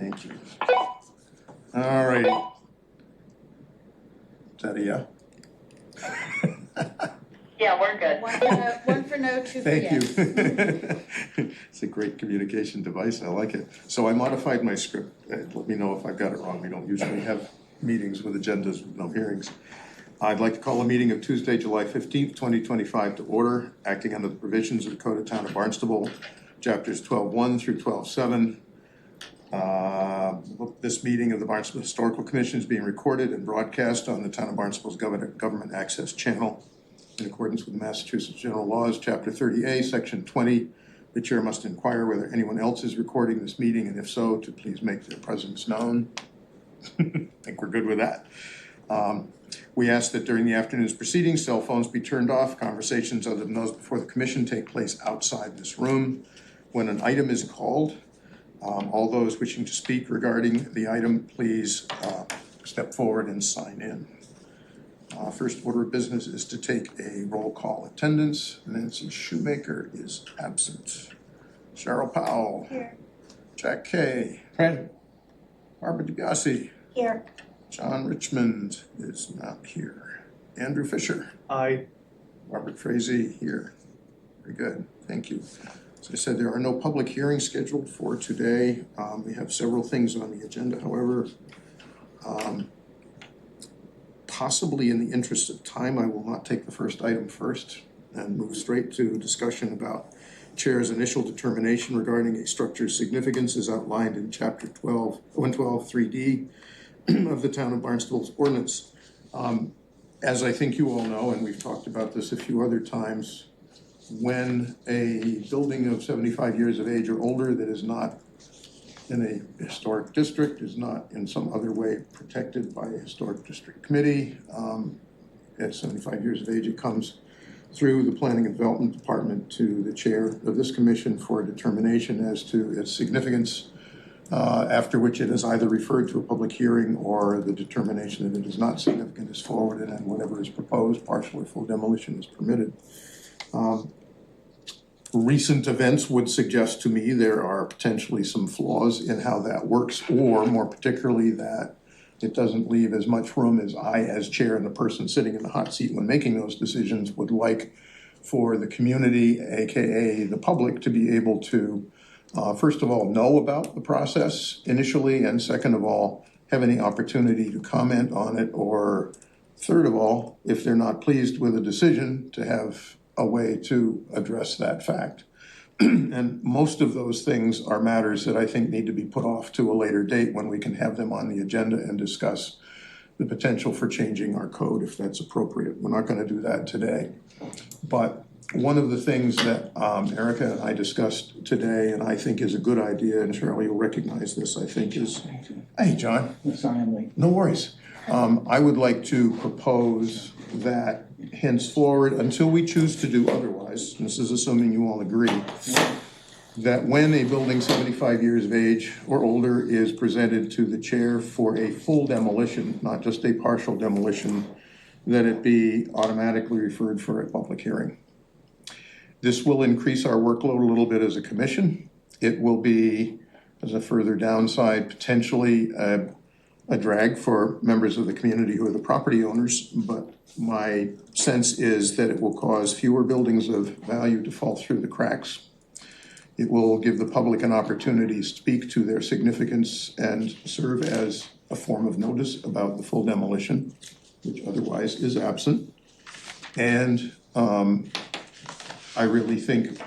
Thank you. All righty. Is that a yeah? Yeah, we're good. One for no, two for Thank yes. you. It's a great communication device. I like it. So I modified my script. Let me know if I've got it wrong. We don't usually have meetings with agendas with no hearings. I'd like to call a meeting of Tuesday, July 15th, 2025 to order, acting under the provisions of the Code of Town of Barnstable, chapters 12.1 through 12.7. This meeting of the Barnstable Historical Commission is being recorded and broadcast on the Town of Barnstable's Government Access Channel. In accordance with the Massachusetts General Laws, Chapter 30A, Section 20, the chair must inquire whether anyone else is recording this meeting, and if so, to please make their presence known. I think we're good with that. We ask that during the afternoon's proceedings, cell phones be turned off. Conversations other than those before the commission take place outside this room. When an item is called, all those wishing to speak regarding the item, please step forward and sign in. First order of business is to take a roll call attendance. Nancy Shoemaker is absent. Cheryl Powell. Here. Jack Kay. Present. Barbara DiBiase. Here. John Richmond is not here. Andrew Fisher. Aye. Robert Frazee here. Very good. Thank you. As I said, there are no public hearings scheduled for today. We have several things on the agenda. However, possibly in the interest of time, I will not take the first item first and move straight to discussion about Chair's initial determination regarding a structure's significance as outlined in Chapter 112 3D of the Town of Barnstable's ordinance. As I think you all know, and we've talked about this a few other times, when a building of 75 years of age or older that is not in a historic district, is not in some other way protected by a historic district committee, at 75 years of age, it comes through the Planning and Development Department to the chair of this commission for a determination as to its significance, after which it is either referred to a public hearing or the determination that it is not significant is forwarded, and whatever is proposed, partial or full demolition, is permitted. Recent events would suggest to me there are potentially some flaws in how that works, or more particularly that it doesn't leave as much room as I, as chair and the person sitting in the hot seat when making those decisions, would like for the community, AKA the public, to be able to, first of all, know about the process initially, and second of all, have any opportunity to comment on it, or third of all, if they're not pleased with a decision, to have a way to address that fact. And most of those things are matters that I think need to be put off to a later date when we can have them on the agenda and discuss the potential for changing our code if that's appropriate. We're not going to do that today. But one of the things that Erica and I discussed today, and I think is a good idea, and Cheryl, you'll recognize this, I think is, hey, John. No worries. I would like to propose that henceforward, until we choose to do otherwise, and this is assuming you all agree, that when a building 75 years of age or older is presented to the chair for a full demolition, not just a partial demolition, that it be automatically referred for a public hearing. This will increase our workload a little bit as a commission. It will be, as a further downside, potentially a drag for members of the community who are the property owners, but my sense is that it will cause fewer buildings of value to fall through the cracks. It will give the public an opportunity to speak to their significance and serve as a form of notice about the full demolition, which otherwise is absent. And I really think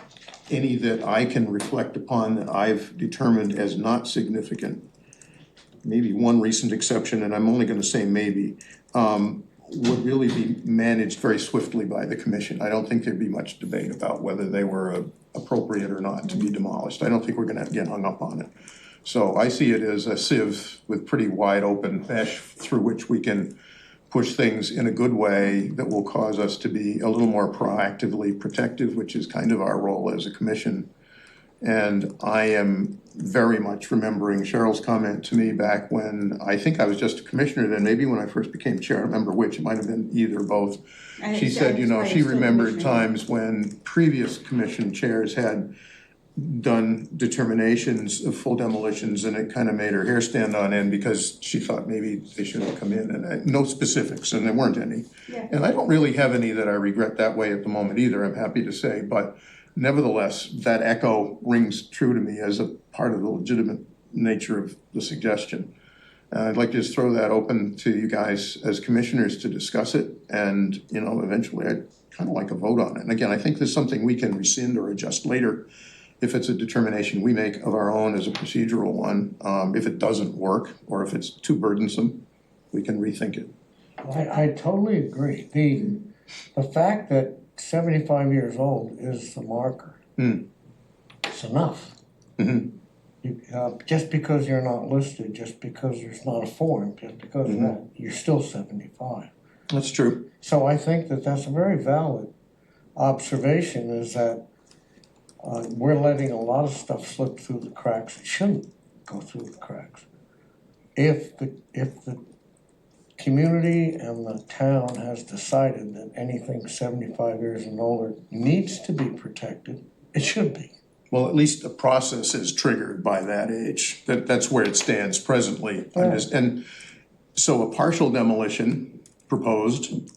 any that I can reflect upon that I've determined as not significant, maybe one recent exception, and I'm only going to say maybe, would really be managed very swiftly by the commission. I don't think there'd be much debate about whether they were appropriate or not to be demolished. I don't think we're going to get hung up on it. So I see it as a sieve with pretty wide open mesh through which we can push things in a good way that will cause us to be a little more proactively protective, which is kind of our role as a commission. And I am very much remembering Cheryl's comment to me back when I think I was just a commissioner then, maybe when I first became chair, I don't remember which, it might have been either or both. She said, you know, she remembered times when previous commission chairs had done determinations of full demolitions, and it kind of made her hair stand on end because she thought maybe they shouldn't have come in, and no specifics, and there weren't any. Yeah. And I don't really have any that I regret that way at the moment either, I'm happy to say, but nevertheless, that echo rings true to me as a part of the legitimate nature of the suggestion. I'd like to just throw that open to you guys as commissioners to discuss it, and, you know, eventually I'd kind of like a vote on it. And again, I think there's something we can rescind or adjust later if it's a determination we make of our own as a procedural one. If it doesn't work, or if it's too burdensome, we can rethink it. I totally agree. The fact that 75 years old is the marker. It's enough. Just because you're not listed, just because there's not a form, just because of that, you're still 75. That's true. So I think that that's a very valid observation, is that we're letting a lot of stuff slip through the cracks. It shouldn't go through the cracks. If the community and the town has decided that anything 75 years and older needs to be protected, it should be. Well, at least the process is triggered by that age. That's where it stands presently. Yeah. And so a partial demolition proposed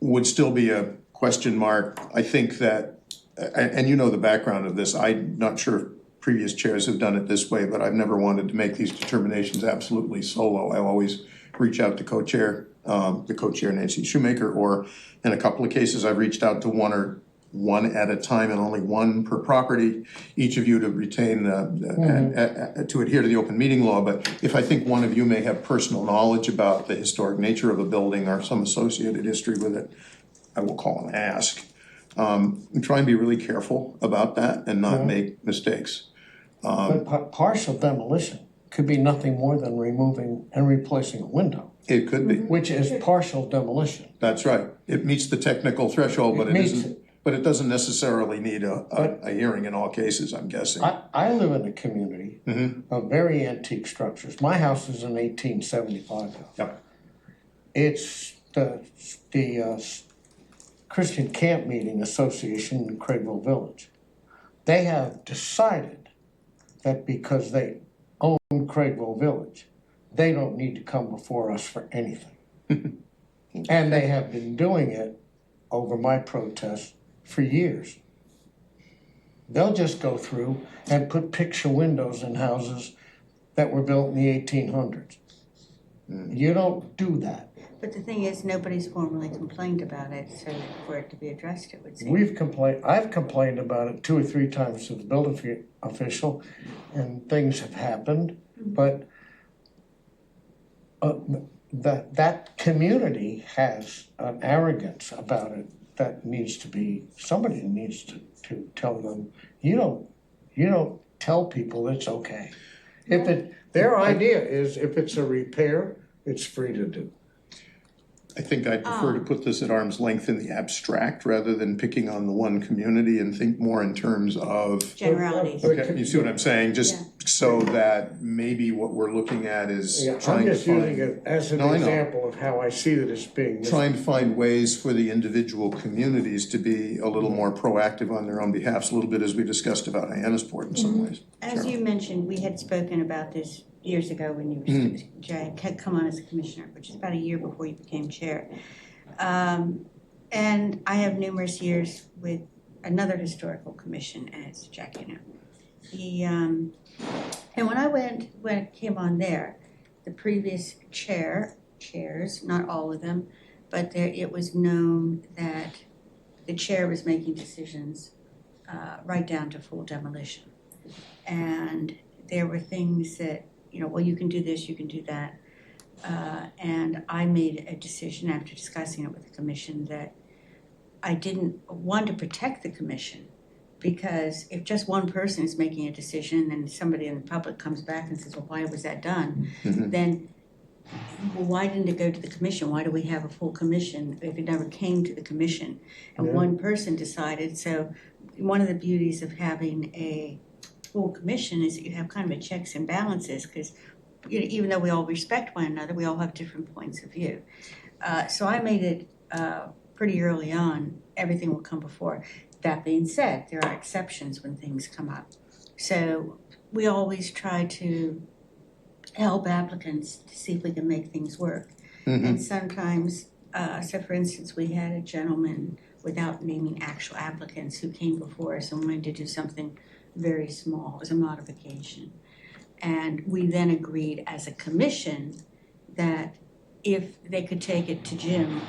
would still be a question mark. I think that, and you know the background of this, I'm not sure if previous chairs have done it this way, but I've never wanted to make these determinations absolutely solo. I always reach out to the co-chair Nancy Shoemaker, or in a couple of cases, I've reached out to one at a time and only one per property, each of you to retain to adhere to the open meeting law. But if I think one of you may have personal knowledge about the historic nature of a building or some associated history with it, I will call and ask. And try and be really careful about that and not make mistakes. But partial demolition could be nothing more than removing and replacing a window, It could be. which is partial demolition. That's right. It meets the technical threshold, but It it meets isn't. But it doesn't necessarily need a hearing in all cases, I'm guessing. I live in a community of very antique structures. My house is an 1875 house. Yep. It's the Christian Camp Meeting Association in Craigville Village. They have decided that because they own Craigville Village, they don't need to come before us for anything. And they have been doing it over my protest for years. They'll just go through and put picture windows in houses that were built in the 1800s. You don't do that. But the thing is, nobody's formally complained about it, so for it to be addressed, it would seem. I've complained about it 2 or 3 times to the building official, and things have happened, but that community has an arrogance about it that somebody needs to tell them, you don't tell people it's okay. Their idea is if it's a repair, it's free to do. I think I'd prefer to put this at arm's length in the abstract rather than picking on the one community, and think more in terms of. Generalities. Okay, you see what I'm saying? Just Yeah. so that maybe what we're looking at is I'm trying to just using find. it as an No, I know. example of how I see that it's being. Trying to find ways for the individual communities to be a little more proactive on their own behalfs, a little bit as we discussed about Hyannisport in some ways. As you mentioned, we had spoken about this years ago when you were, Jay, had come on as a commissioner, which is about a year before you became chair. And I have numerous years with another historical commission, as Jack, you know. And when I came on there, the previous chairs, not all of them, but it was known that the chair was making decisions right down to full demolition. And there were things that, well, you can do this, you can do that. And I made a decision after discussing it with the commission that I didn't want to protect the commission, because if just one person is making a decision and somebody in the public comes back and says, well, why was that done? Then, well, why didn't it go to the commission? Why do we have a full commission if it never came to the commission? And one person decided. So one of the beauties of having a full commission is that you have kind of a checks and balances, because even though we all respect one another, we all have different points of view. So I made it pretty early on, everything will come before. That being said, there are exceptions when things come up. So we always try to help applicants to see if we can make things work. And sometimes, so for instance, we had a gentleman, without naming actual applicants, who came before us and wanted to do something very small, it was a modification. And we then agreed as a commission that if they could take it to Jim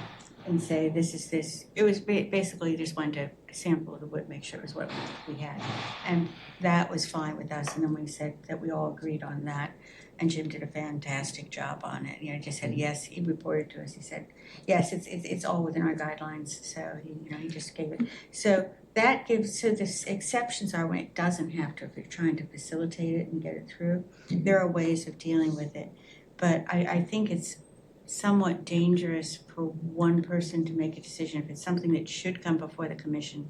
and say, this is this, it was basically just wanted to sample the wood, make sure it was what we had. And that was fine with us, and then we said that we all agreed on that. And Jim did a fantastic job on it, just said, yes, he reported to us, he said, yes, it's all within our guidelines, so he just gave it. So that gives, so the exceptions are when it doesn't have to, if you're trying to facilitate it and get it through, there are ways of dealing with it. But I think it's somewhat dangerous for one person to make a decision. If it's something that should come before the commission,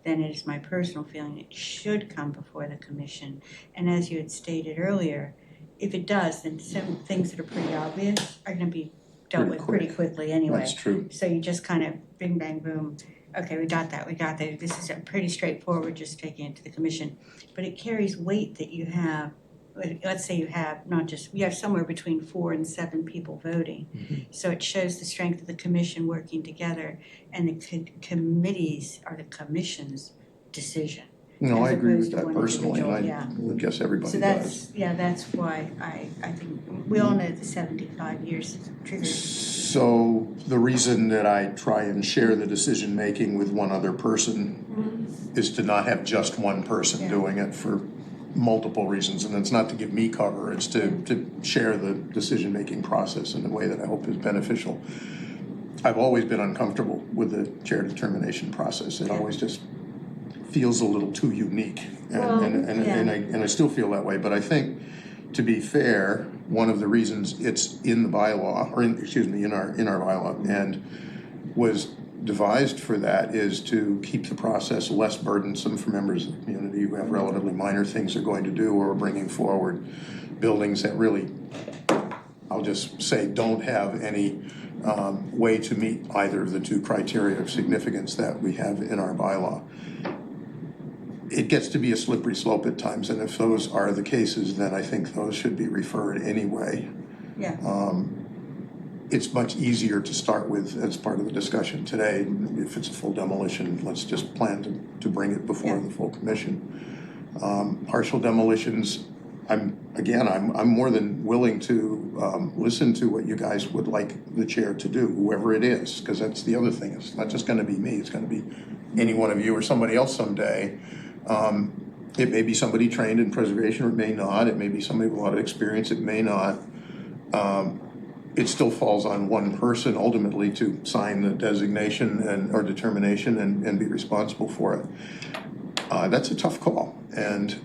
then it is my personal feeling it should come before the commission. And as you had stated earlier, if it does, then some things that are pretty obvious are gonna be dealt with pretty quickly anyway. That's true. So you just kind of bing, bang, boom, okay, we got that, this is pretty straightforward, just taking it to the commission. But it carries weight that you have, let's say you have you have somewhere between 4 and 7 people voting. So it shows the strength of the commission working together, and the committees are the commission's decision. No, I As agree with opposed to that one personally, and individual, I yeah. would guess everybody So does. that's why I think, we all know the 75 years triggers. So the reason that I try and share the decision-making with one other person is to not have just one person doing it for multiple reasons. And it's not to give me cover, it's to share the decision-making process in a way that I hope is beneficial. I've always been uncomfortable with the chair determination process. It always just feels a little too unique. And I still feel that way, but I think, to be fair, one of the reasons it's in the bylaw, or in our bylaw, and was devised for that, is to keep the process less burdensome for members of the community who have relatively minor things they're going to do, or bringing forward buildings that really, I'll just say, don't have any way to meet either of the two criteria of significance that we have in our bylaw. It gets to be a slippery slope at times, and if those are the cases, then I think those should be referred anyway. Yeah. It's much easier to start with as part of the discussion today. If it's a full demolition, let's just plan to bring it before the full commission. Partial demolitions, I'm more than willing to listen to what you guys would like the chair to do, whoever it is, because that's the other thing. It's not just going to be me. It's going to be any one of you or somebody else someday. It may be somebody trained in preservation, or it may not. It may be somebody with a lot of experience. It may not. It still falls on one person ultimately to sign the designation or determination and be responsible for it. That's a tough call, and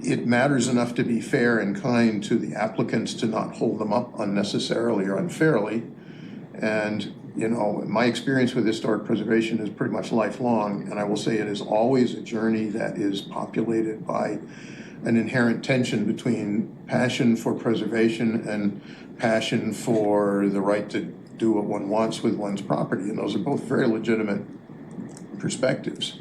it matters enough to be fair and kind to the applicants to not hold them up unnecessarily or unfairly. And my experience with historic preservation is pretty much lifelong, and I will say it is always a journey that is populated by an inherent tension between passion for preservation and passion for the right to do what one wants with one's property, and those are both very legitimate perspectives.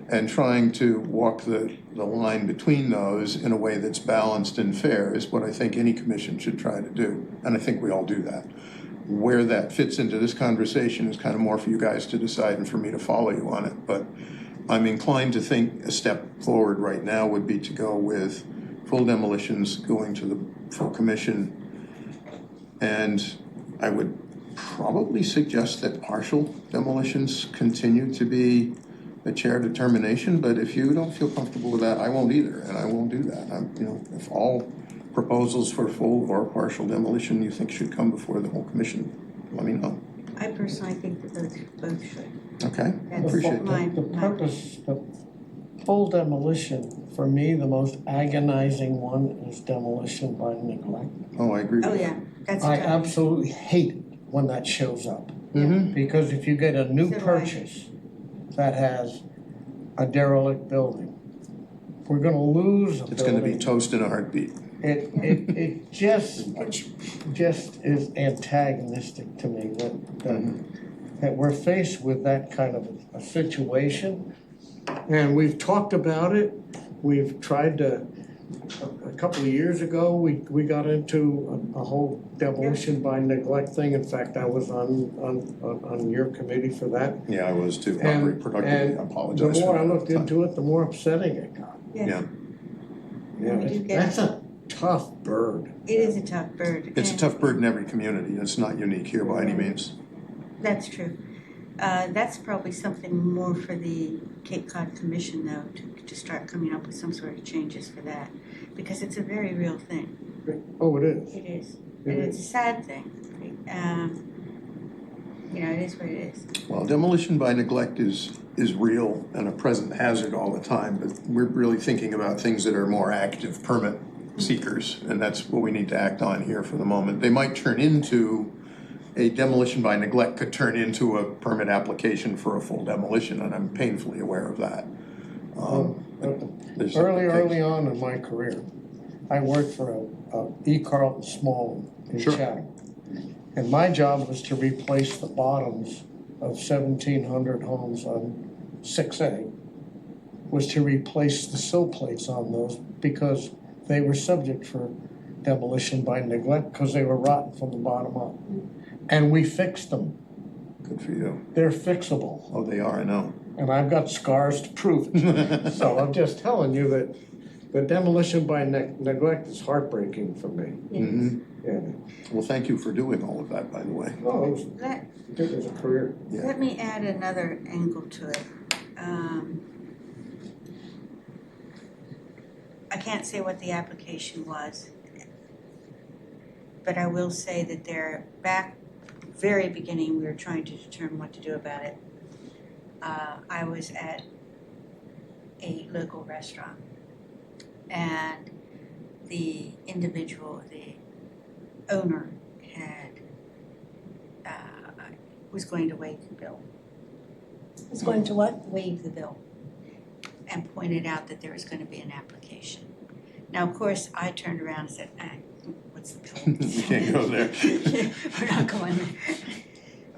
And trying to walk the line between those in a way that's balanced and fair is what I think any commission should try to do, and I think we all do that. Where that fits into this conversation is kind of more for you guys to decide and for me to follow you on it, but I'm inclined to think a step forward right now would be to go with full demolitions going to the full commission, and I would probably suggest that partial demolitions continue to be a chair determination, but if you don't feel comfortable with that, I won't either, and I won't do that. If all proposals for full or partial demolition you think should come before the whole commission, let me know. I personally think that both should. Okay, I That's appreciate my- that. The purpose, the full demolition, for me, the most agonizing one is demolition by neglect. Oh, I agree with Oh, that. yeah, that's I tough. absolutely hate it when that shows up. Mm-hmm. Because if you get a new So do I. purchase that has a derelict building, we're gonna lose a building. It's gonna be toast in a heartbeat. It just is antagonistic to me that that we're faced with that kind of a situation. And we've talked about it. We've tried to, a couple of years ago, we got into a whole demolition by neglect thing. In fact, I was on your committee for that. Yeah, I was too, not And- very productive, I and apologize. The more for I that looked time. into it, the more upsetting it got. Yeah, Yeah, We do get- that's a tough bird. It is a tough bird. it's a and- tough bird in every community, it's not unique here by any means. That's true. That's probably something more for the Cape Cod Commission, though, to start coming up with some sort of changes for that, because it's a very real thing. Oh, it is. It is, It and is. it's a sad thing. It is what it is. Well, demolition by neglect is real and a present hazard all the time, but we're really thinking about things that are more active permit seekers, and that's what we need to act on here for the moment. They might turn into, a demolition by neglect could turn into a permit application for a full demolition, and I'm painfully aware of that. There's Early on in my career, I worked for E. Carlton Small in Sure. Chatham. And my job was to replace the bottoms of 1,700 homes on 6A, was to replace the sill plates on those because they were subject for demolition by neglect because they were rotten from the bottom up. And we fixed them. Good for you. They're fixable. Oh, they are, I know. And I've got scars to prove it. So I'm just telling you that the demolition by neglect is heartbreaking for me. Mhm. Yeah. Well, thank you for doing all of that, by the way. No, Let, it was a career. Yeah. let me add another angle to it. I can't say what the application was, but I will say that back very beginning, we were trying to determine what to do about it. I was at a local restaurant, and the individual, the owner, was going to waive the bill. Is going to what? Waive the bill, and pointed out that there was going to be an application. Now, of course, I turned around and said, what's the bill? We can't go there. We're not going there.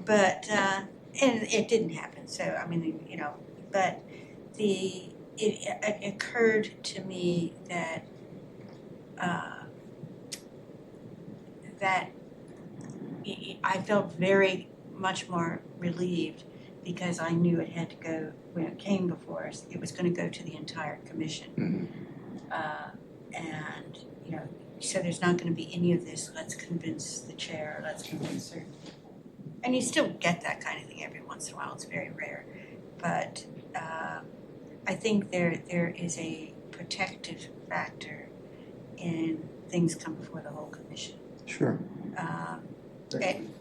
But, and it didn't happen, so, I mean, but it occurred to me that, I felt very much more relieved because I knew it had to go, when it came before us, it was gonna go to the entire commission. And, so there's not gonna be any of this, let's convince the chair, let's convince her. And you still get that kind of thing every once in a while, it's very rare. But I think there is a protective factor in things come before the whole commission. Sure.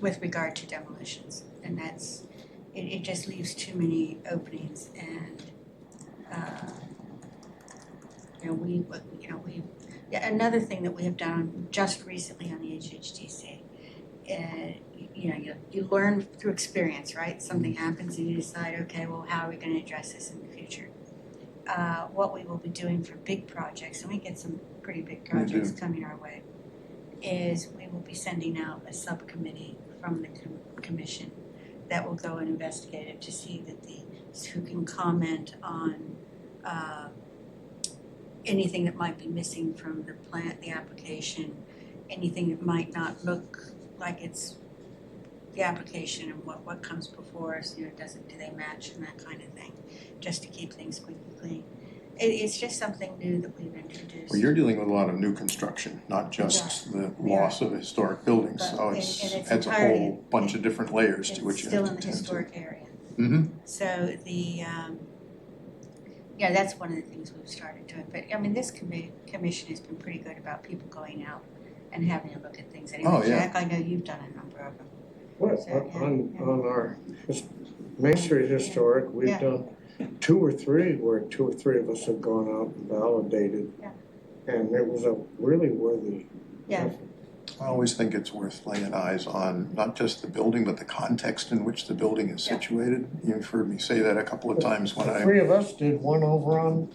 With regard to demolitions, and that's, it just leaves too many openings, and another thing that we have done just recently on the HHDC, you learn through experience, right? Something happens and you decide, okay, well, how are we going to address this in the future? What we will be doing for big projects, and we get some pretty big projects coming our way, is we will be sending out a subcommittee from the commission that will go and investigate it to see that who can comment on anything that might be missing from the application, anything that might not look like it's the application, and what comes before us, do they match, and that kind of thing, just to keep things squeaky clean. It's just something new that we've introduced. Well, you're dealing with a lot of new construction, not just the loss of historic buildings, But so in it's its a entirety, whole bunch of different layers to which It's you still have in to the attend to. historic area. Mm-hmm. So that's one of the things we've started doing. But I mean, this commission has been pretty good about people going out and having a look at things. Anyway, Oh, yeah. Jack, I know you've done a number of them. What, So, yeah, on our Main Street Historic, we've Yeah. done two or three where two or three of us have gone out and validated. Yeah. And it was a really worthy Yeah. effort. I always think it's worth laying eyes on not just the building, but the context in which the building is Yeah. situated. You've heard me say that a couple of times when The I, three of us did one over on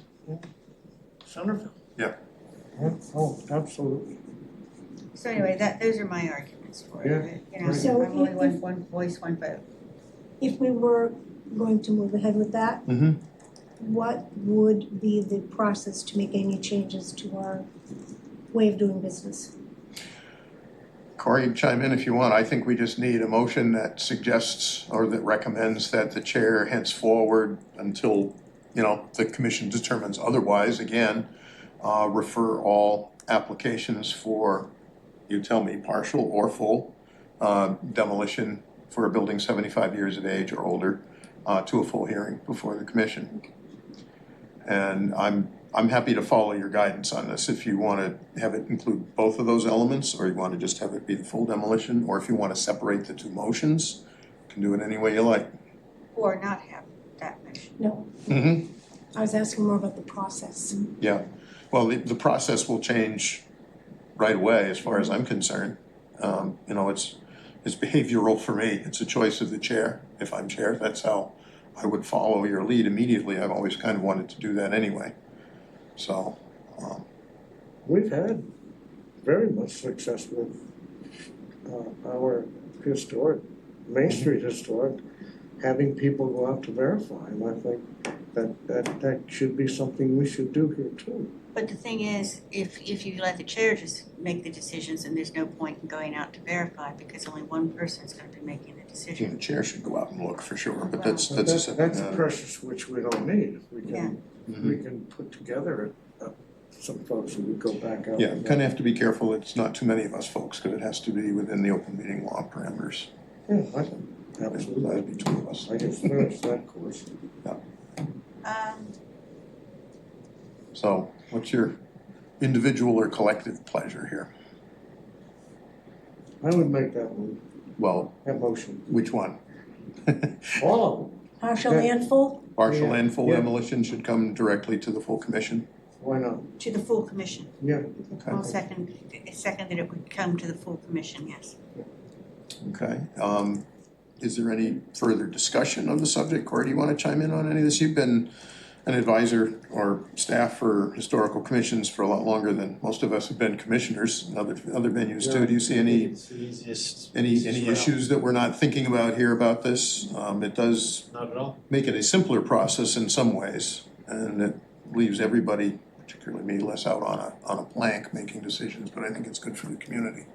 Centerville. Yeah. Yeah, oh, absolutely. So anyway, those are my arguments for Yeah. it. So I'm only one voice, one vote. If we were going to move ahead with that, Mm-hmm. what would be the process to make any changes to our way of doing business? Corey, chime in if you want. I think we just need a motion that suggests or that recommends that the chair henceforward until, the commission determines otherwise, again, refer all applications for, you tell me, partial or full demolition for a building 75 years of age or older to a full hearing before the commission. And I'm happy to follow your guidance on this. If you want to have it include both of those elements, or you want to just have it be the full demolition, or if you want to separate the two motions, you can do it any way you like. Or not have that motion. No, Mm-hmm. I was asking more about the process. Yeah. Well, the process will change right away as far as I'm concerned. It's behavioral for me. It's a choice of the chair. If I'm chair, that's how I would follow your lead immediately. I've always kind of wanted to do that anyway. So, We've had very much success with our historic, Main Street historic, having people go out to verify, and I think that should be something we should do here too. But the thing is, if you let the chair just make the decisions, then there's no point in going out to verify because only one person is going to be making the the decision. chair should go out and look for sure, but Well, that's But a separate that's a matter. pressure switch we don't need. If we Yeah. can, we can put together some folks who would go back out. Yeah, kind of have to be careful. It's not too many of us folks, because it has to be within the open meeting law parameters. Yeah, I think, absolutely. That'd be two of us. I just finished that course. So what's your individual or collective pleasure here? I would make that move, Well, that motion. which one? All of them, Partial Yeah. and full? Partial Yeah. and full Yeah. demolition should come directly to the full commission. why not? To the full commission. Yeah, I'll second that it would come to the full commission, yes. Okay. Is there any further discussion on the subject? Corey, do you want to chime in on any of this? You've been an advisor or staff for historical commissions for a lot longer than most of us have been commissioners in other venues too. Do you see any It's the easiest. any easiest route. issues that we're not thinking about here about this? It does Not at all. make it a simpler process in some ways, and it leaves everybody, particularly me, less out on a plank making decisions, but I think it's good for the community.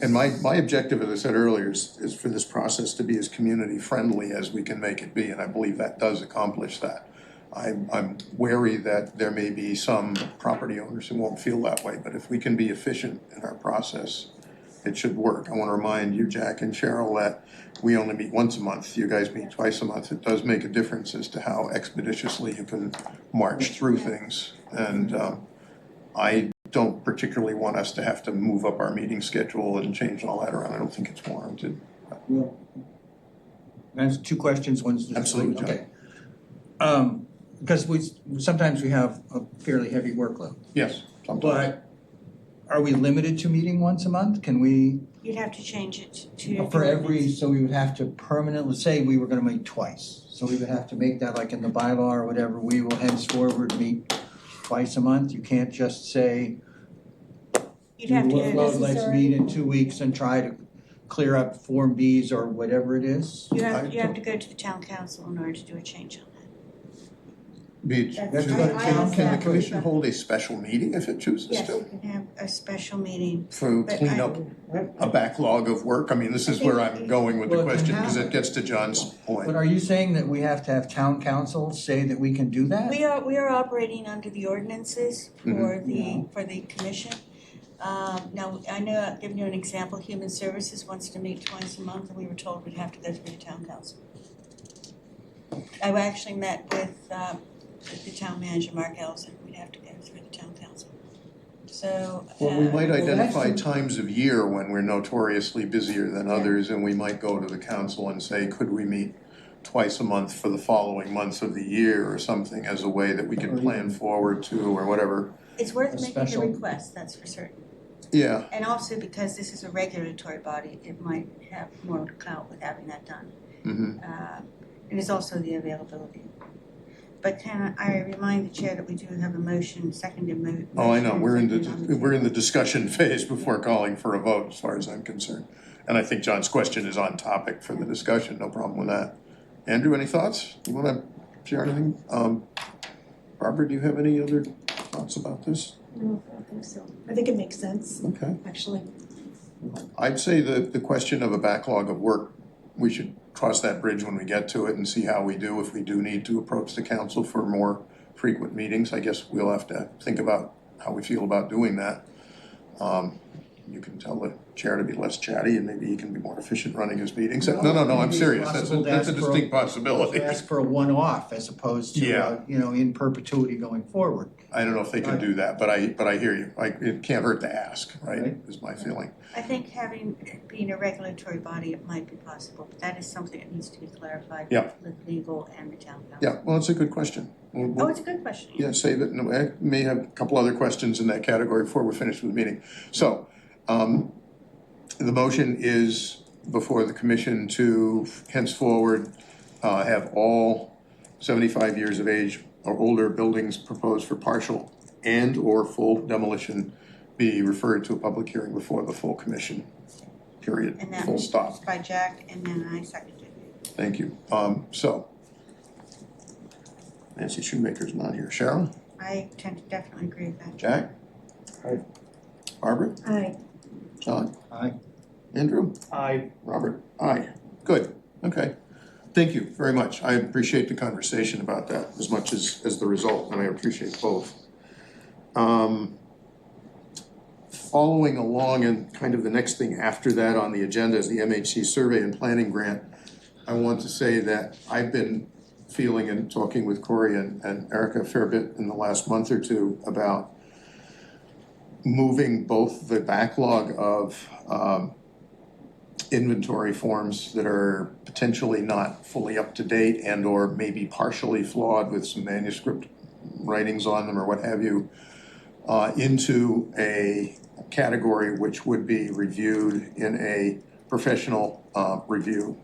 And my objective, as I said earlier, is for this process to be as community friendly as we can make it be, and I believe that does accomplish that. I'm wary that there may be some property owners who won't feel that way, but if we can be efficient in our process, it should work. I want to remind you, Jack and Cheryl, that we only meet once a month. You guys meet twice a month. It does make a difference as to how expeditiously you can march through things. And I don't particularly want us to have to move up our meeting schedule and change all that around. I don't think it's warranted. Well, that's two questions, one's. Absolutely, John. Okay. Because sometimes we have a fairly heavy workload, Yes, sometimes. but are we limited to meeting once a month? Can we, You'd have to change it to. for every, so we would have to permanently, say we were gonna meet twice. So we would have to make that like in the bylaw or whatever, we will henceforward meet twice a month. You can't just say, You'd have to workload, go, let's Necessary. meet in 2 weeks and try to clear up Form Bs or whatever it is. you have to go to the town council in order to do a change on that. That's Can what it sounds the like. commission hold a special meeting if it chooses Yes, to? you can have a special meeting. To But clean I- up a backlog of work? I mean, this is where I'm going with the Well, it can question, because it happen. gets to John's But point. are you saying that we have to have town council say that we can do that? We are operating under the ordinances for the commission. Now, I know, I've given you an example, Human Services wants to meet twice a month, and we were told we'd have to go through the town council. I actually met with the town manager, Mark Ellison, we'd have to go through the town council. So. Well, we might Well, identify that's- times of year when we're notoriously busier than others, and we might go to the council and say, could we meet twice a month for the following months of the year or something, as a way that we can plan forward to, or whatever. It's worth A making special- a request, that's for certain. Yeah, And also because this is a regulatory body, it might have more clout with having that done. It is also the availability. But can I remind the chair that we do have a motion, seconded motion. oh, I know, we're in seconded on the discussion phase before calling for a vote, as far as I'm concerned. And I think John's question is on topic for the discussion, no problem with that. Andrew, any thoughts? You wanna share anything? Barbara, do you have any other thoughts about this? No, I don't think so. I think it makes sense, Okay. actually. I'd say the question of a backlog of work, we should cross that bridge when we get to it and see how we do. If we do need to approach the council for more frequent meetings, I guess we'll have to think about how we feel about doing that. You can tell the chair to be less chatty and maybe he can be more efficient running his meetings. No, I'm Maybe it's serious. That's possible to a ask for distinct possibility. Ask for a one-off as opposed to, Yeah. in perpetuity going forward. I don't know if they can do that, but I hear you. Like, it can't hurt to ask, right, Right. is my feeling. I think being a regulatory body, it might be possible, but that is something that needs to be clarified Yeah. with legal and the town council. Yeah, well, it's a good question. Oh, it's a good question. Yeah, save it, and I may have a couple other questions in that category before we're finished with the meeting. So, the motion is before the commission to henceforward have all 75 years of age or older buildings proposed for partial and or full demolition be referred to a public hearing before the full commission, period, And that full was stop. by Jack, and then I seconded it. Thank you. So, Nancy Shoemaker's not here. Cheryl? I tend to definitely agree with that. Jack? Aye. Barbara? Aye. John? Aye. Andrew? Aye. Robert? Aye. Good, okay. Thank you very much. I appreciate the conversation about that as much as the result, and I appreciate both. Following along, and kind of the next thing after that on the agenda is the MHC Survey and Planning Grant. I want to say that I've been feeling and talking with Corey and Erica a fair bit in the last month or two about moving both the backlog of inventory forms that are potentially not fully up to date and or maybe partially flawed with some manuscript writings on them or what have you, into a category which would be reviewed in a professional review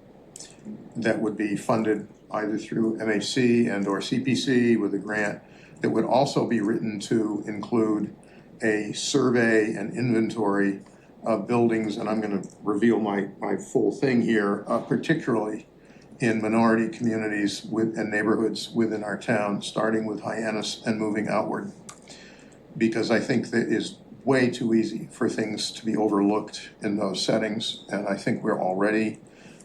that would be funded either through MHC and or CPC with a grant that would also be written to include a survey and inventory of buildings, and I'm gonna reveal my full thing here, particularly in minority communities and neighborhoods within our town, starting with Hyannis and moving outward. Because I think that is way too easy for things to be overlooked in those settings, and I think we're already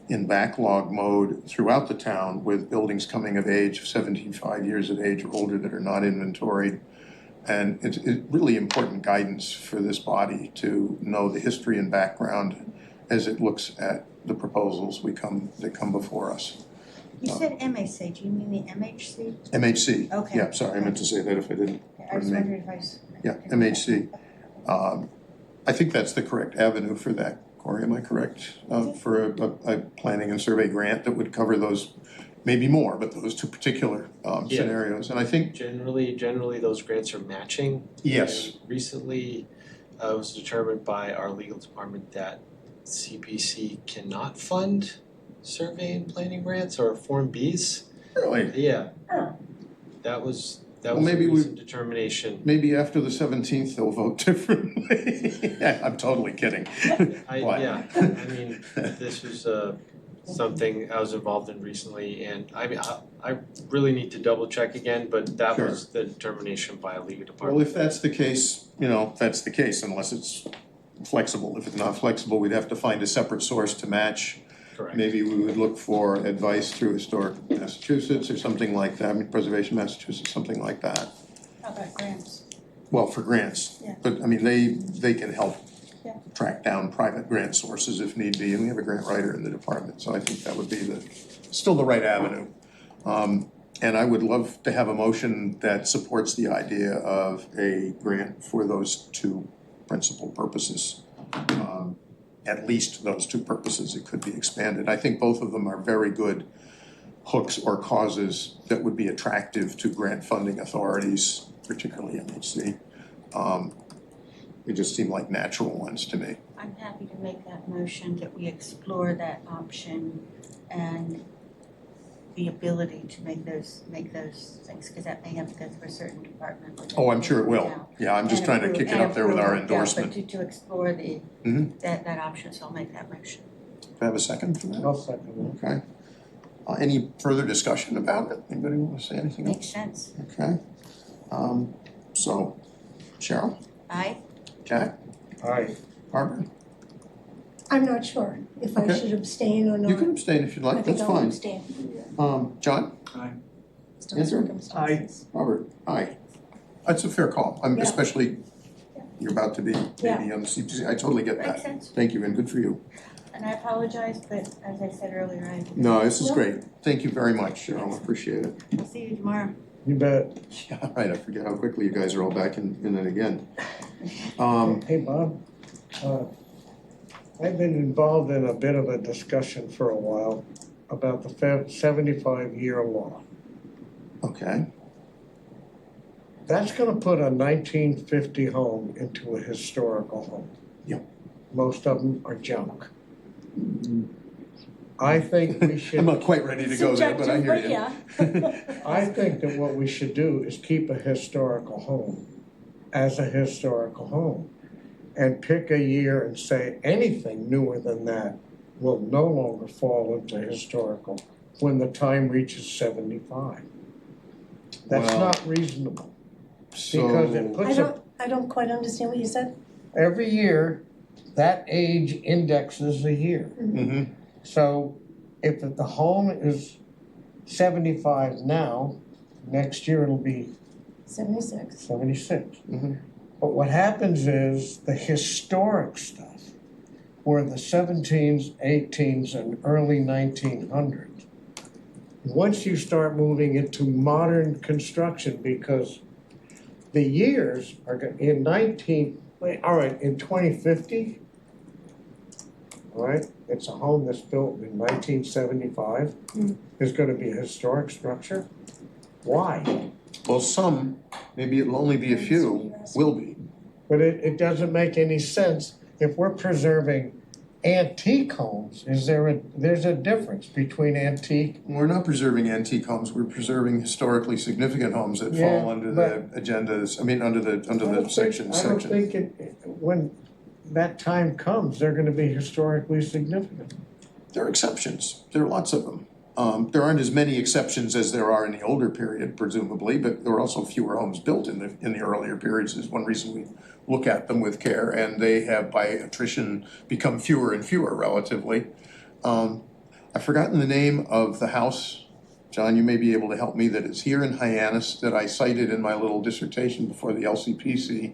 in backlog mode throughout the town with buildings coming of age, 75 years of age or older that are not inventoried. And it's really important guidance for this body to know the history and background as it looks at the proposals that come before us. You said MAC, do you mean the MHC? MHC. Okay. Yeah, sorry, I meant to say that if I didn't. I was Pardon me. wondering if Yeah, MHC. I think that's the correct avenue for that. Corey, am I correct? For a planning and survey grant that would cover those, maybe more, but those two particular scenarios. And I think, Generally, those grants are matching. yes, And recently, it was determined by our legal department that CPC cannot fund survey and planning grants or Form Bs. really. Yeah. Oh. That was Well, a maybe recent determination. Maybe after the 17th, they'll vote differently. Yeah, I'm totally kidding. But- I mean, this was something I was involved in recently, and I really need to double check again, but that Sure. was the determination by a legal Well, department. if that's the case, that's the case unless it's flexible. If it's not flexible, we'd have to find a separate source to match. Correct. Maybe we would look for advice through Historic Massachusetts or something like that, I mean, Preservation Massachusetts, something like that. How about grants? Well, for grants. Yeah. But I mean, they can help Yeah. track down private grant sources if need be, and we have a grant writer in the department, so I think that would be still the right avenue. And I would love to have a motion that supports the idea of a grant for those two principal purposes. At least those two purposes, it could be expanded. I think both of them are very good hooks or causes that would be attractive to grant funding authorities, particularly MHC. They just seem like natural ones to me. I'm happy to make that motion that we explore that option and the ability to make those things, because that may have to go through a certain department. Oh, I'm sure it will. Yeah, I'm just trying to kick it up there with our endorsement. Yeah, but to explore the, Mhm. that option, so I'll make that motion. Do I have a second for that? I'll second Okay. Any further discussion about it? Anybody want to say anything else? Makes sense. Okay. So, Cheryl, Aye? Jack, that. Aye. Barbara? I'm not sure if I Okay. should abstain or not. You can abstain if you'd I like, think that's I'll fine. abstain. John? Aye. Based on the Andrew? circumstances. Robert? Aye. That's a fair call, Yeah. especially you're about to be maybe on the CPC, I totally get Makes that. sense. Thank you, and good for you. And I apologize, but as I said earlier, No, this is Yeah. great. Thank you very much, Cheryl, I appreciate it. I'll see you tomorrow. You bet. Yeah, right, I forget how quickly you guys are all back in it again. Hey, Bob, I've been involved in a bit of a discussion for a while about the 75-year law. Okay, That's gonna put a 1950 home into a historical home. Yep. Most of them are junk. I think we should. I'm not quite ready to go there, but I hear you. I think that what we should do is keep a historical home as a historical home. And pick a year and say anything newer than that will no longer fall into historical when the time reaches 75. That's Well, not reasonable, because it So, puts I don't quite understand what you said. every year, that age indexes a year. mhm, So if the home is 75 now, next year it'll be 76. 76. mhm. But what happens is the historic stuff, where the 17s, 18s, and early 1900s, once you start moving into modern construction, because the years are in 2050, all right, it's a home that's built in 1975, is gonna be a historic structure. Why? Well, some, maybe it'll only be a few, will be. But it doesn't make any sense. If we're preserving antique homes, there's a difference between antique. We're not preserving antique homes, we're preserving historically significant homes that Yeah, fall under the agendas, under the sections. I don't think when that time comes, they're gonna be historically significant. There are exceptions, there are lots of them. There aren't as many exceptions as there are in the older period presumably, but there are also fewer homes built in the earlier periods is one reason we look at them with care, and they have by attrition become fewer and fewer relatively. I've forgotten the name of the house, John, you may be able to help me, that is here in Hyannis that I cited in my little dissertation before the LCPC.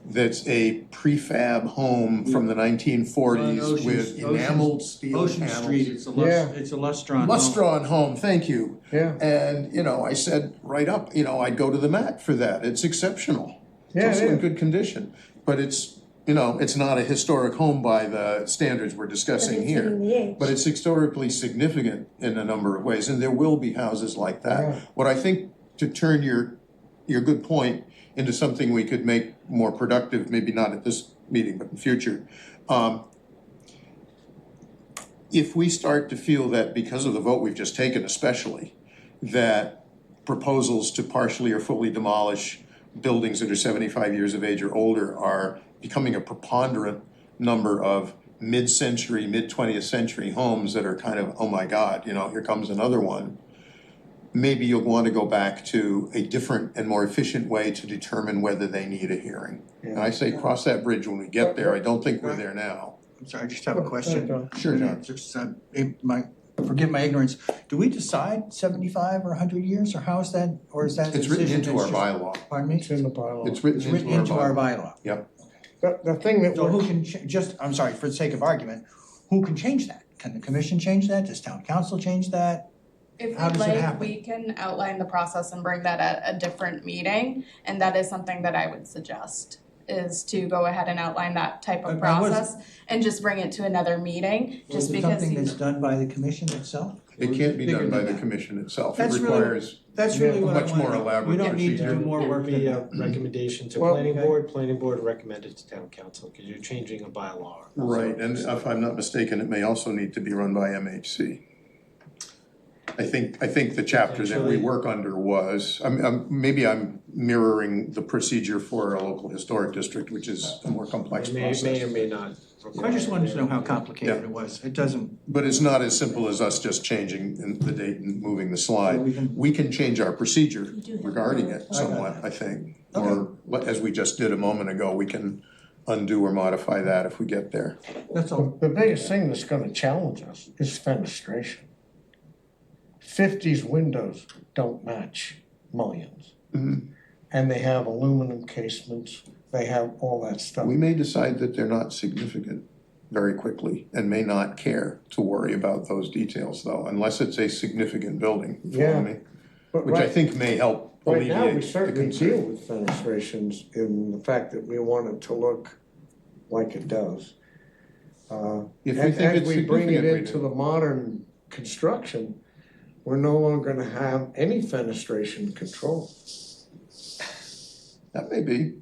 That's a prefab home from the 1940s On with Ocean- enameled steel Ocean panels. Street, it's a Yeah. it's a Lustron home. Lustron home, thank you. Yeah, And, I said right up, I'd go to the mat for that. It's exceptional. It's yeah, also in it is. good condition. But it's not a historic home by the standards we're But discussing it's here. hitting the age. But it's historically significant in a number of ways, and there will be houses like that. Yeah. What I think, to turn your good point into something we could make more productive, maybe not at this meeting, but in future. If we start to feel that because of the vote we've just taken especially, that proposals to partially or fully demolish buildings that are 75 years of age or older are becoming a preponderant number of mid-century, mid-20th century homes that are kind of, oh my God, here comes another one. Maybe you'll want to go back to a different and more efficient way to determine whether they need a hearing. And I say cross that bridge when we get there. I don't think we're there now. I'm sorry, I just have a question. Sure, John. Just, forgive my ignorance, do we decide 75 or 100 years, or how is that, or is that a It's written decision into our that's just- bylaw. Pardon me? It's in the bylaw. It's written into our bylaw. bylaw. Yep. The thing that So who we're, can, I'm sorry, for the sake of argument, who can change that? Can the commission change that? Does town council change that? If How we'd does it like, happen? we can outline the process and bring that at a different meeting, and that is something that I would suggest, is to go ahead and outline that type of But was- process and just bring it to another meeting, Or just is it because something you. that's done by the commission itself? It Or is can't be bigger done by than the that? commission itself. It That's really- requires, That's really Yeah. what I Much want. more elaborate We don't need to do procedure. more It work would than be that. a recommendation to Well, planning board recommended to town council, because you're changing a bylaw. right, and if I'm not mistaken, it may also need to be run by MHC. I think the chapter that we Actually- work under was, maybe I'm mirroring the procedure for a local historic district, which is a more complex It may process. or may not. I just wanted to know how complicated it was. It doesn't, But it's not as simple as us just changing the date and moving the slide. we can, We can change our procedure do have regarding a- it somewhat, I think. Okay. Or, as we just did a moment ago, we can undo or modify that if we get there. that's all. The biggest thing that's gonna challenge us is fenestration. 50s windows don't match mullions. Mhm. And they have aluminum casements, they have all that stuff. We may decide that they're not significant very quickly and may not care to worry about those details though, unless it's a significant building, you follow Yeah. me? But Which I right, think may help right now, we alleviate the certainly concern. deal with fenestrations in the fact that we want it to look like it does. If we And think as it's we bring it significant, we into do. the modern construction, we're no longer gonna have any fenestration control. That may be.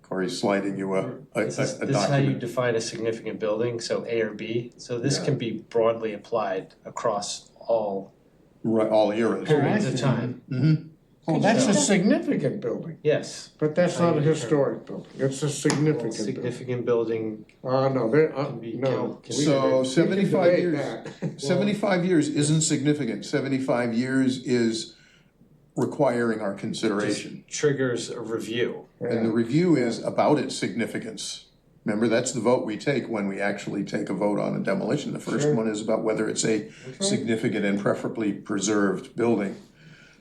Corey's sliding you a This is how you document. define a significant building, so A or B. So this Yeah. can be broadly applied across all Right, all eras. periods of time. Mm-hmm. Oh, that's a significant building, Yes. but that's How not a you historic building, it's a significant building. Significant building, No, there, Can be- no. can- we So can 75 debate years. that. 75 years isn't significant. 75 years is requiring our consideration. triggers a review. And the review is about its significance. Remember, that's the vote we take when we actually take a vote on a demolition. The first Sure. one is about whether it's a significant and preferably preserved building.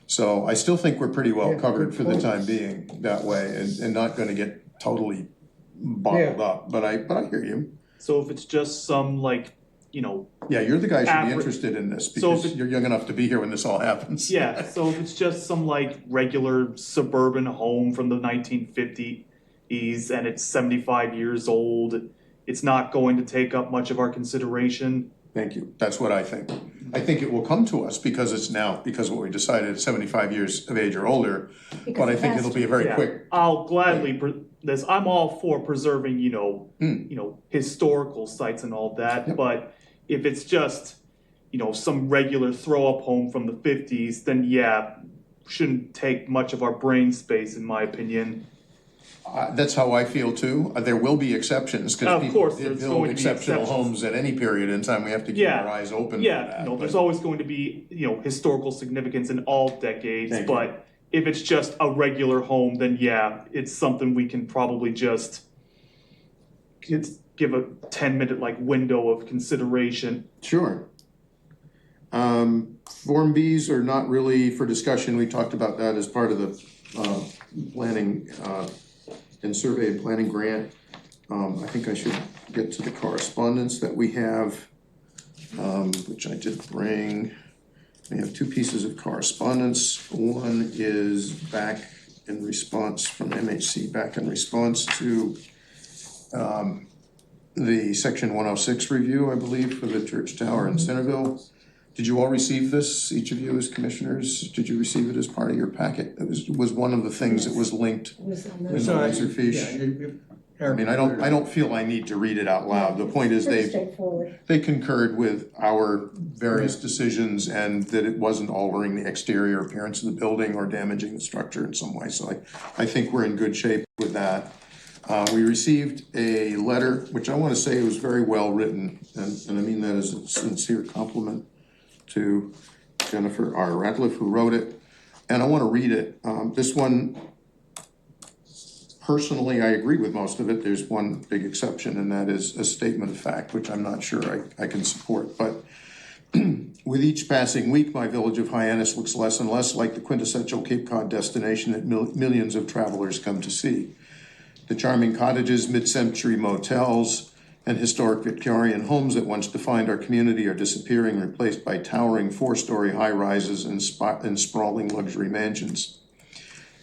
So I still think we're pretty well Yeah, covered good for the point. time being that way and not gonna get totally bottled up. But I hear you. So if it's just some like, Yeah, you're the guy who should be Average. interested in this So if because it- you're young enough to be here when this all happens. yeah, so if it's just some like regular suburban home from the 1950s and it's 75 years old, it's not going to take up much of our consideration. Thank you. That's what I think. I think it will come to us because of what we decided at 75 years of age or older. But I think it'll be a very Yeah, quick, I'll gladly this. I'm all for preserving, historical sites and all that. Yep. But if it's just, some regular throw-up home from the 50s, then yeah, shouldn't take much of our brain space, in my opinion. that's how I feel too. There will be exceptions because Of people course, did there's build going to be exceptional exceptions. homes at any period in time. We have to keep Yeah. our eyes open for Yeah, that. there's but- always going to be, historical significance in all decades, Thank you. but if it's just a regular home, then yeah, it's something we can probably just give a 10-minute window of consideration. Sure. Form Bs are not really for discussion. We talked about that as part of the planning and survey and planning grant. I think I should get to the correspondence that we have, which I did bring. We have two pieces of correspondence. One is back in response from MHC, back in response to the section 106 review, I believe, for the church tower in Centerville. Did you all receive this, each of you as commissioners? Did you receive it as part of your packet? It was one of the things that was linked Was on in the- the Laserfish. I mean, I don't feel I need to read it out loud. The point is Pretty they straightforward. concurred with our various decisions and that it wasn't altering the exterior appearance of the building or damaging the structure in some way. So I think we're in good shape with that. We received a letter, which I wanna say was very well written, and I mean that as a sincere compliment to Jennifer R. Ratliff, who wrote it, and I wanna read it. This one, personally, I agree with most of it. There's one big exception, and that is a statement of fact, which I'm not sure I can support. But with each passing week, my village of Hyannis looks less and less like the quintessential Cape Cod destination that millions of travelers come to see. The charming cottages, mid-century motels, and historic Victorian homes that once defined our community are disappearing, replaced by towering four-story high-rises and sprawling luxury mansions.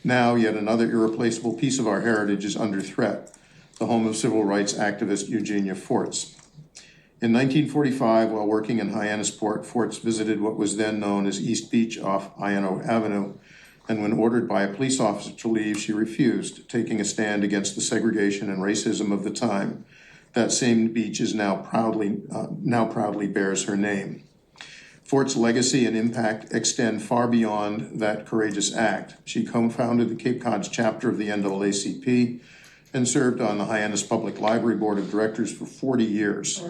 Now, yet another irreplaceable piece of our heritage is under threat, the home of civil rights activist Eugenia Forts. In 1945, while working in Hyannisport, Forts visited what was then known as East Beach off Iano Avenue, and when ordered by a police officer to leave, she refused, taking a stand against the segregation and racism of the time. That same beach is now proudly bears her name. Fort's legacy and impact extend far beyond that courageous act. She co-founded the Cape Cod's chapter of the NAACP and served on the Hyannis Public Library Board of Directors for 40 years.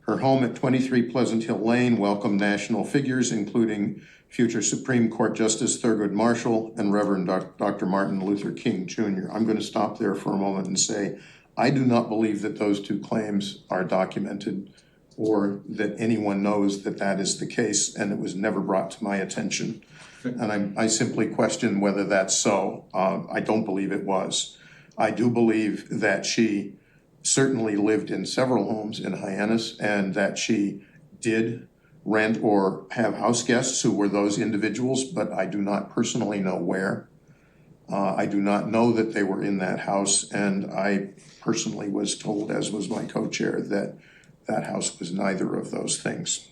Her home at 23 Pleasant Hill Lane welcomed national figures, including future Supreme Court Justice Thurgood Marshall and Reverend Dr. Martin Luther King Jr. I'm going to stop there for a moment and say, I do not believe that those two claims are documented or that anyone knows that that is the case, and it was never brought to my attention. And I simply question whether that's so. I don't believe it was. I do believe that she certainly lived in several homes in Hyannis and that she did rent or have house guests who were those individuals, but I do not personally know where. I do not know that they were in that house, and I personally was told, as was my co-chair, that that house was neither of those things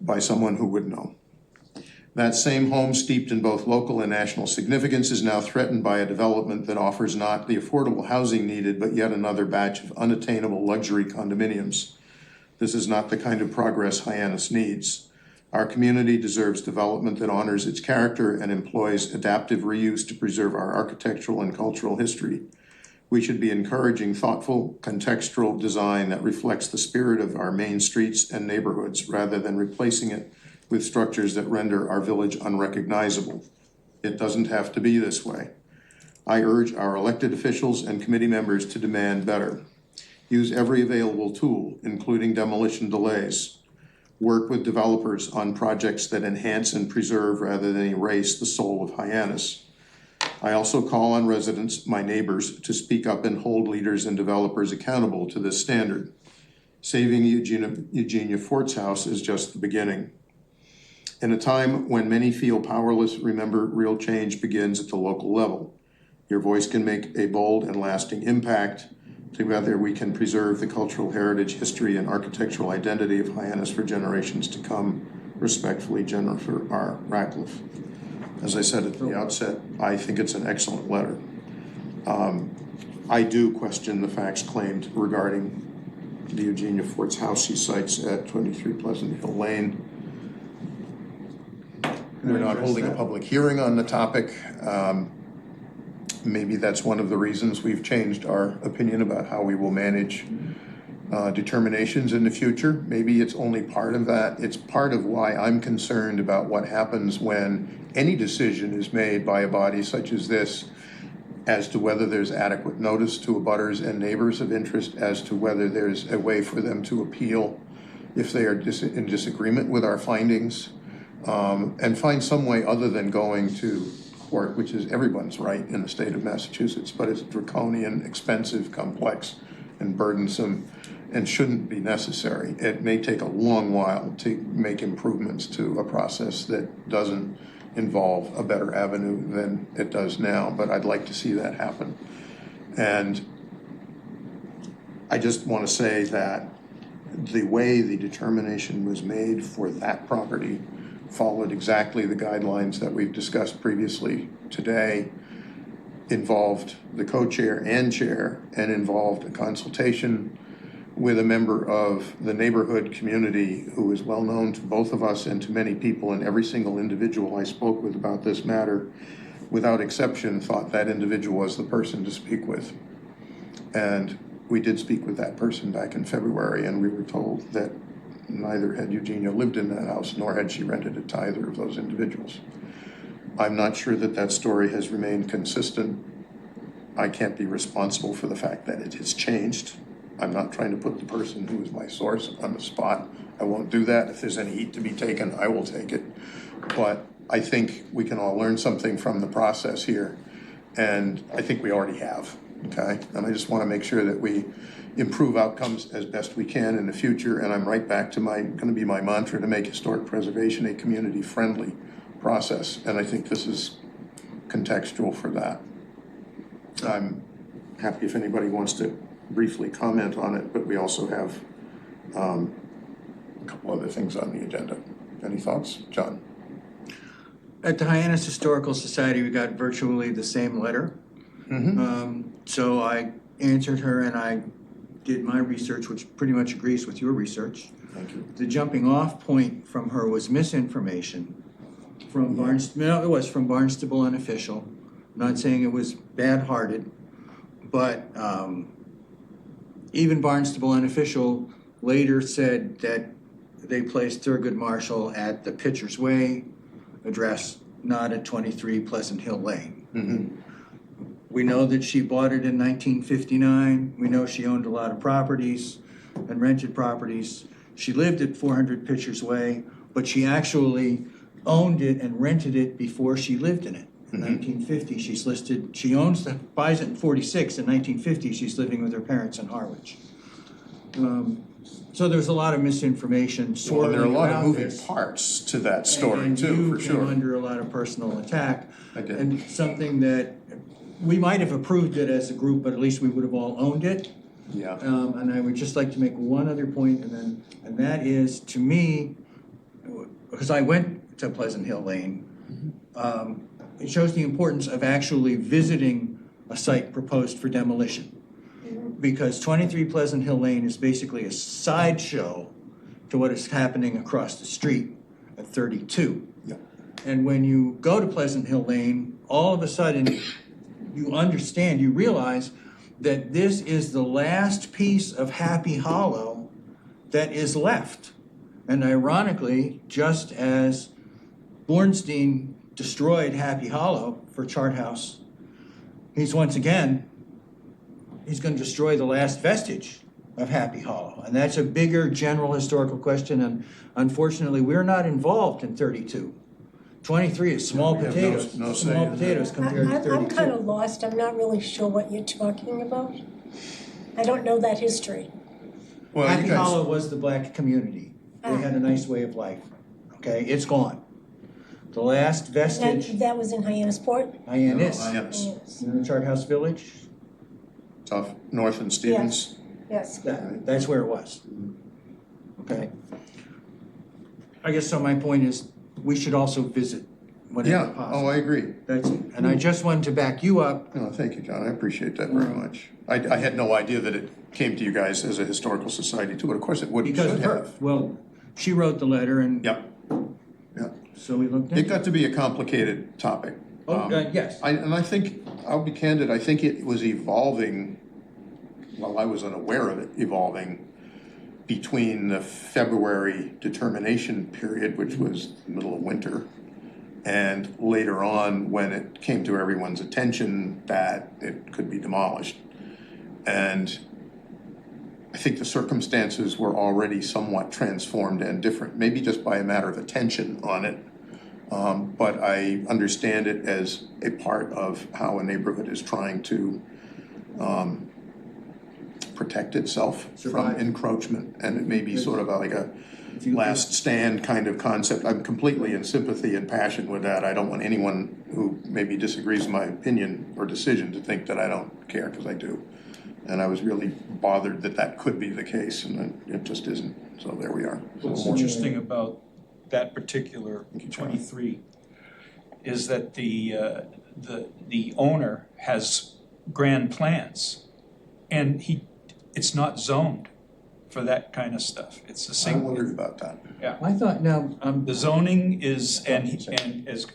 by someone who would know. That same home, steeped in both local and national significance, is now threatened by a development that offers not the affordable housing needed, but yet another batch of unattainable luxury condominiums. This is not the kind of progress Hyannis needs. Our community deserves development that honors its character and employs adaptive reuse to preserve our architectural and cultural history. We should be encouraging thoughtful, contextual design that reflects the spirit of our main streets and neighborhoods rather than replacing it with structures that render our village unrecognizable. It doesn't have to be this way. I urge our elected officials and committee members to demand better. Use every available tool, including demolition delays. Work with developers on projects that enhance and preserve rather than erase the soul of Hyannis. I also call on residents, my neighbors, to speak up and hold leaders and developers accountable to this standard. Saving Eugenia Fort's house is just the beginning. In a time when many feel powerless, remember, real change begins at the local level. Your voice can make a bold and lasting impact. Together we can preserve the cultural heritage, history, and architectural identity of Hyannis for generations to come. Respectfully, Jennifer R. Ratcliffe. As I said at the outset, I think it's an excellent letter. I do question the facts claimed regarding the Eugenia Fort's house she cites at 23 Pleasant Hill Lane. We're not holding a public hearing on the topic. Maybe that's one of the reasons we've changed our opinion about how we will manage determinations in the future. Maybe it's only part of that. It's part of why I'm concerned about what happens when any decision is made by a body such as this as to whether there's adequate notice to abutters and neighbors of interest, as to whether there's a way for them to appeal if they are in disagreement with our findings, and find some way other than going to court, which is everyone's right in the state of Massachusetts, but it's draconian, expensive, complex, and burdensome, and shouldn't be necessary. It may take a long while to make improvements to a process that doesn't involve a better avenue than it does now, but I'd like to see that happen. And I just want to say that the way the determination was made for that property followed exactly the guidelines that we've discussed previously today, involved the co-chair and chair, and involved a consultation with a member of the neighborhood community who is well known to both of us and to many people, and every single individual I spoke with about this matter, without exception, thought that individual was the person to speak with. And we did speak with that person back in February, and we were told that neither had Eugenia lived in that house, nor had she rented it to either of those individuals. I'm not sure that that story has remained consistent. I can't be responsible for the fact that it has changed. I'm not trying to put the person who is my source on the spot. I won't do that. If there's any heat to be taken, I will take it. But I think we can all learn something from the process here, and I think we already have, okay? And I just want to make sure that we improve outcomes as best we can in the future, and I'm right back to going to be my mantra to make historic preservation a community-friendly process, and I think this is contextual for that. I'm happy if anybody wants to briefly comment on it, but we also have a couple other things on the agenda. Any thoughts, John? At the Hyannis Historical Society, we got virtually the same letter. Mm-hmm. So I answered her and I did my research, which pretty much agrees with your research. Thank you. The jumping off point from her was misinformation from it was from Barnstable Unofficial. I'm not saying it was bad-hearted, but even Barnstable Unofficial later said that they placed Thurgood Marshall at the Pitcher's Way address, not at 23 Pleasant Hill Lane. Mm-hmm. We know that she bought it in 1959. We know she owned a lot of properties and rented properties. She lived at 400 Pitcher's Way, but she actually owned it and rented it before she lived in it. In 1950, she's listed, she buys it in 46. In 1950, she's living with her parents in Harwich. So there's a lot of misinformation Well, swirling there are a lot of around moving this. parts to that story And too, for you sure. came under a lot of personal attack. I did. And something that, we might have approved it as a group, but at least we would have all owned it. Yeah. And I would just like to make one other point, and that is, to me, because I went to Pleasant Hill Lane, it shows the importance of actually visiting a site proposed for demolition. Because 23 Pleasant Hill Lane is basically a sideshow to what is happening across the street at 32. Yeah. And when you go to Pleasant Hill Lane, all of a sudden, you realize that this is the last piece of Happy Hollow that is left. And ironically, just as Bornstein destroyed Happy Hollow for Chart House, he's going to destroy the last vestige of Happy Hollow. And that's a bigger general historical question, and unfortunately, we're not involved in 32. 23 is small We have potatoes, no say small in that. potatoes compared to 32. I'm kind of lost, I'm not really sure what you're talking about. I don't know that history. Well, Happy you guys, Hollow was the black community. They had a nice way of life. Okay, it's gone. The last vestige, That was in Hyannisport? Hyannis, Hyannis. you know, Chart House Village, Tough, North and Stevens. Yes. that's where it was. Okay. I guess so my point is, we should also visit whenever Yeah, possible. oh, I agree. That's it. And I just wanted to back you up. No, thank you, John, I appreciate that very much. I had no idea that it came to you guys as a historical society too, but of course it would, Because should of her. have. Well, she wrote the letter and Yep, yeah. so we looked It into it. got to be a complicated topic. Yes. And I think, I'll be candid, I think it was evolving, well, I was unaware of it evolving between the February determination period, which was the middle of winter, and later on, when it came to everyone's attention that it could be demolished. And I think the circumstances were already somewhat transformed and different, maybe just by a matter of attention on it. But I understand it as a part of how a neighborhood is trying to protect itself from Survive. encroachment, and it may be sort of like a If you- last stand kind of concept. I'm completely in sympathy and passion with that. I don't want anyone who maybe disagrees with my opinion or decision to think that I don't care, because I do. And I was really bothered that that could be the case, and it just isn't, so there we are. What's interesting about that particular Thank you, John. 23 is that the owner has grand plans, and it's not zoned for that kind of stuff. It's the I same. wondered about that. I thought, now, The zoning is, and as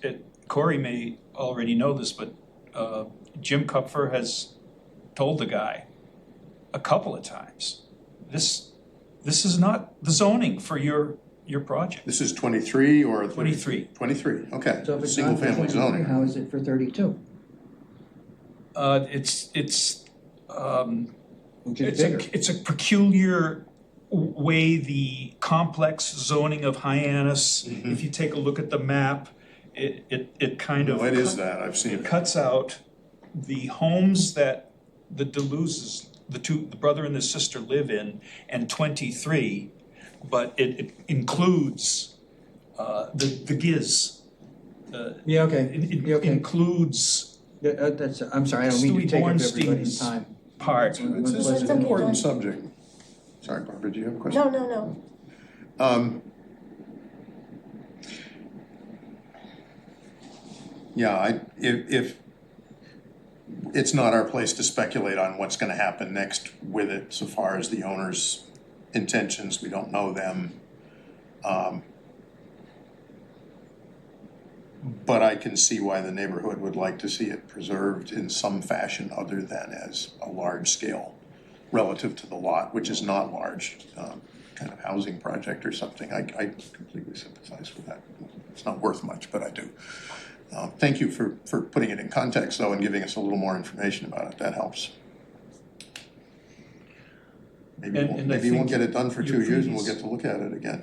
Corey may already know this, but Jim Kupfer has told the guy a couple of times, this is not the zoning for your project. This is 23 or? 23. 23, okay. so if it's Single not for family 23, zoning. how is it for 32? Which is bigger. It's a peculiar way the complex zoning of Hyannis, if you take a look at the map, it kind of. No, it is that, I've seen It it. cuts out the homes that the Deluzes, the brother and the sister live in, and 23, but it includes the Giz. Yeah, okay. It Yeah, okay. includes That's, I'm sorry, I don't mean to Stewie take up everybody's Bornstein's time. part. It's an That's okay, important John. subject. Sorry, Barbara, do you have a question? No. Yeah, if it's not our place to speculate on what's gonna happen next with it so far as the owner's intentions. We don't know them. But I can see why the neighborhood would like to see it preserved in some fashion other than as a large scale relative to the lot, which is not large, kind of housing project or something. I completely sympathize with that. It's not worth much, but I do. Thank you for putting it in context though and giving us a little more information about it. That helps. Maybe And I we won't think get it done for your 2 years and we'll previous- get to look at it again.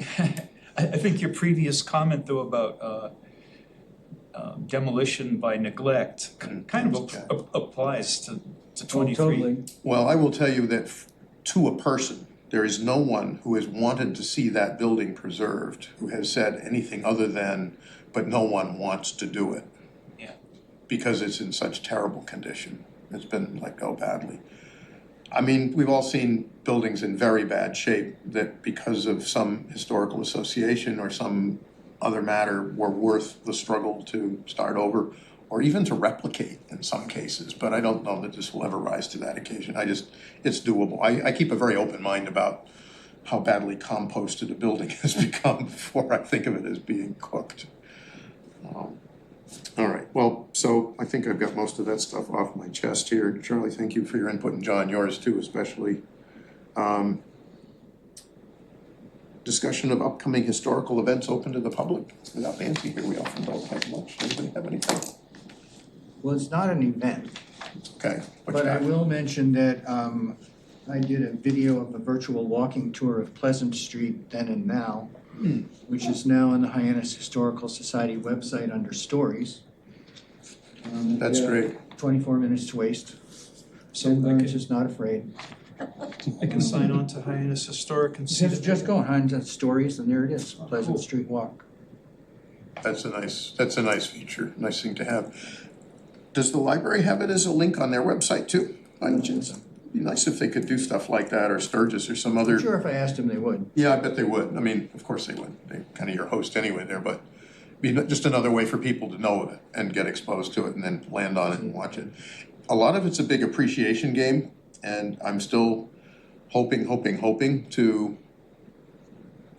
I think your previous comment though about demolition by neglect kind of applies to Oh, 23. totally. Well, I will tell you that to a person, there is no one who has wanted to see that building preserved who has said anything other than, but no one wants to do it. Yeah. Because it's in such terrible condition. It's been let go badly. I mean, we've all seen buildings in very bad shape that because of some historical association or some other matter were worth the struggle to start over or even to replicate in some cases, but I don't know that this will ever rise to that occasion. It's doable. I keep a very open mind about how badly composted a building has become before I think of it as being cooked. All right, well, so I think I've got most of that stuff off my chest here. Charlie, thank you for your input, and John, yours too, especially. Discussion of upcoming historical events open to the public. Without Nancy here, we often don't have much. Anybody have anything? Well, it's not an event, Okay. what but you I got? will mention that I did a video of a virtual walking tour of Pleasant Street then and now, which is now on the Hyannis Historical Society website under Stories. That's great. 24 minutes to waste. So Sid I Burns can, is not afraid. I can sign on to Hyannis Historic and see Just go on to Stories and there it is, Pleasant Cool. Street Walk. That's a nice feature, nice thing to have. Does the library have it as a link on their website too? By any chance? It'd be nice if they could do stuff like that, or Sturgis or some other. I'm sure if I asked him, they would. Yeah, I bet they would. I mean, of course they would. They're kind of your host anyway there, but be just another way for people to know of it and get exposed to it and then land on it and watch it. A lot of it's a big appreciation game, and I'm still hoping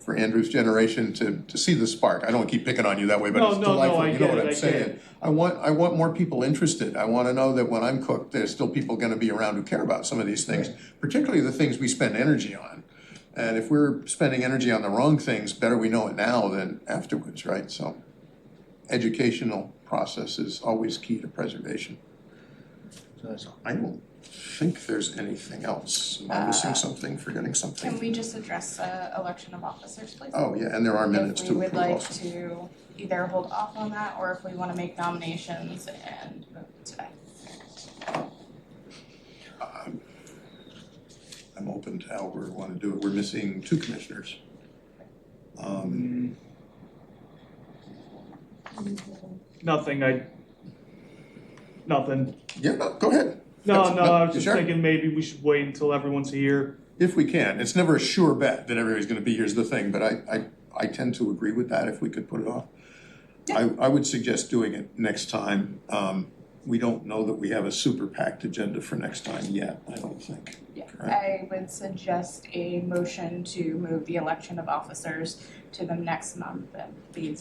for Andrew's generation to see the spark. I don't want to keep picking on you that way, but it's delightful. I You know get what it, I'm I get saying? it. I want more people interested. I want to know that when I'm cooked, there's still people going to be around who care about some of these things, particularly the things we spend energy on. And if we're spending energy on the wrong things, better we know it now than afterwards, right? So educational process is always key to preservation. So that's all. I don't think there's anything else. Am I missing something, forgetting something? Can we just address election of officers, please? Oh, yeah, and there are minutes If to we would approve like also. to either hold off on that, or if we wanna make nominations and vote today. I'm open to how we want to do it. We're missing 2 commissioners. Nothing, nothing. Yeah, no, go ahead. No, That's- I was you just sure? thinking maybe we should wait until everyone's here. If we can. It's never a sure bet that everybody's gonna be here's the thing, but I tend to agree with that if we could put it off. I would suggest doing it next time. We don't know that we have a super packed agenda for next time yet, I don't think. Yeah, Correct. I would suggest a motion to move the election of officers to the next month and leave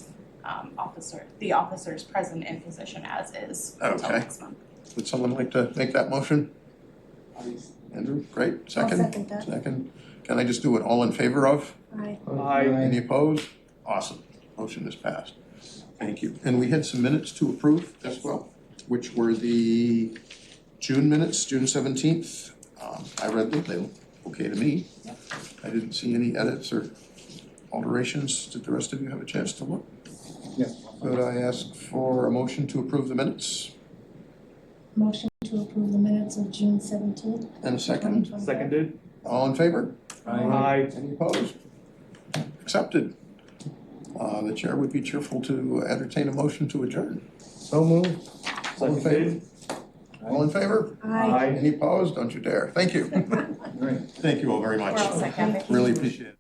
the officers present in position as is until Okay. next month. Would someone like to make that motion? Andrew, great. Second? second that. Second. Can I just do it all in favor of? Aye. Any opposed? Awesome. Motion is passed. Thank you. And we had some minutes to approve as well, which were the June minutes, June 17th. I read them, they look okay to me. I didn't see any edits or alterations. Did the rest of you have a chance to look? Yeah. Could I ask for a motion to approve the minutes? Motion to approve the minutes of June 17th. And a second? 2025. Seconded? All in favor? Aye. Any opposed? Accepted. The chair would be cheerful to entertain a motion to adjourn. So moved. All in favor? All in favor? Aye. Any opposed? Don't you dare. Thank you. Great. Thank you all very much. We're all set, Kathy. Really appreciate it.